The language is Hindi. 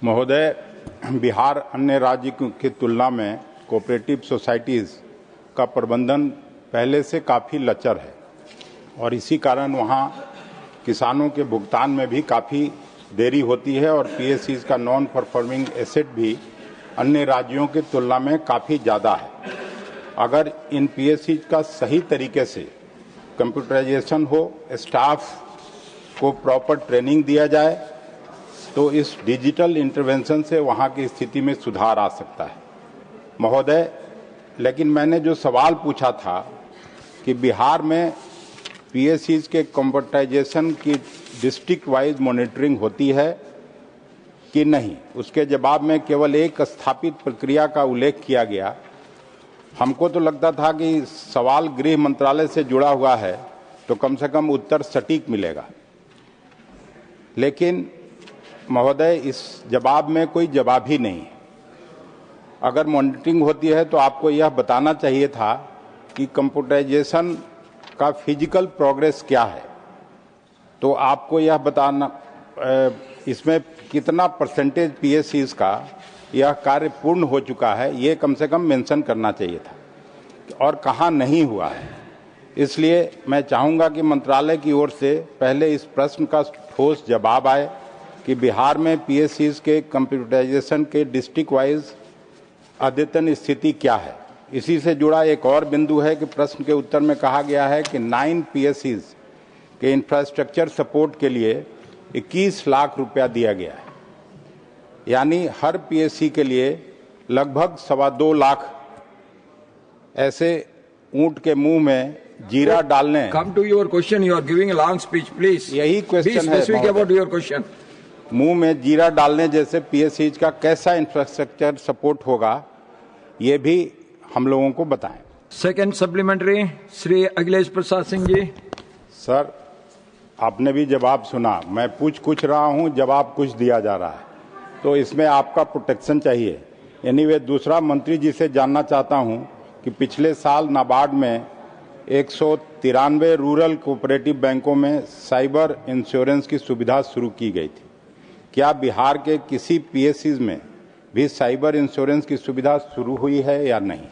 महोदय, बिहार अन्य राज्य की तुलना में कोऑपरेटिव सोसाइटीज़ का प्रबंधन पहले से काफ़ी लचर है और इसी कारण वहाँ किसानों के भुगतान में भी काफ़ी देरी होती है और पीएससीज का नॉन परफॉर्मिंग एसेट भी अन्य राज्यों की तुलना में काफ़ी ज़्यादा है। अगर इन पीएससीज का सही तरीके से कंप्यूटराइजेशन हो, स्टाफ को प्रॉपर ट्रेनिंग दिया जाए तो इस डिजिटल इंटरवेंशन से वहाँ की स्थिति में सुधार आ सकता है। महोदय, लेकिन मैंने जो सवाल पूछा था कि बिहार में पीएससीज के कंप्यूटराइजेशन की डिस्ट्रिक्ट वाइज मॉनिटरिंग होती है कि नहीं, उसके जवाब में केवल एक स्थापित प्रक्रिया का उल्लेख किया गया। हमको तो लगता था कि सवाल गृह मंत्रालय से जुड़ा हुआ है तो कम से कम उत्तर सटीक मिलेगा, लेकिन महोदय इस जवाब में कोई जवाब ही नहीं है। अगर मॉनिटरिंग होती है तो आपको यह बताना चाहिए था कि कंप्यूटराइजेशन का फिजिकल प्रोग्रेस क्या है, तो आपको यह बताना इसमें कितना परसेंटेज पीएससीज का यह कार्य पूर्ण हो चुका है, ये कम से कम मेंशन करना चाहिए था और कहाँ नहीं हुआ है। इसलिए मैं चाहूँगा कि मंत्रालय की ओर से पहले इस प्रश्न का ठोस जवाब आए कि बिहार में पीएससीज के कंप्यूटराइजेशन के डिस्ट्रिक्ट वाइज अद्यतन स्थिति क्या है। इसी से जुड़ा एक और बिंदु है कि प्रश्न के उत्तर में कहा गया है कि 9 पीएससीज के इंफ्रास्ट्रक्चर सपोर्ट के लिए 21 लाख रुपया दिया गया है, यानी हर पीएससी के लिए लगभग 2.25 लाख ऐसे ऊंट के मुंह में जीरा डालने। Come to your question. You are giving a long speech, please. यही क्वेश्चन है। Be specific about your question. मुंह में जीरा डालने जैसे पीएससीज का कैसा इंफ्रास्ट्रक्चर सपोर्ट होगा, ये भी हम लोगों को बताएं। Second supplementary, Shri Akhilesh Prasad Singh ji. Sir, आपने भी जवाब सुना, मैं पूछ कुछ रहा हूं, जवाब कुछ दिया जा रहा है, तो इसमें आपका प्रोटेक्शन चाहिए। एनीवे, दूसरा मंत्री जी से जानना चाहता हूं कि पिछले साल नाबार्ड में 193 रूरल कोऑपरेटिव बैंकों में साइबर इंश्योरेंस की सुविधा शुरू की गई थी। क्या बिहार के किसी पीएससीज में भी साइबर इंश्योरेंस की सुविधा शुरू हुई है या नहीं?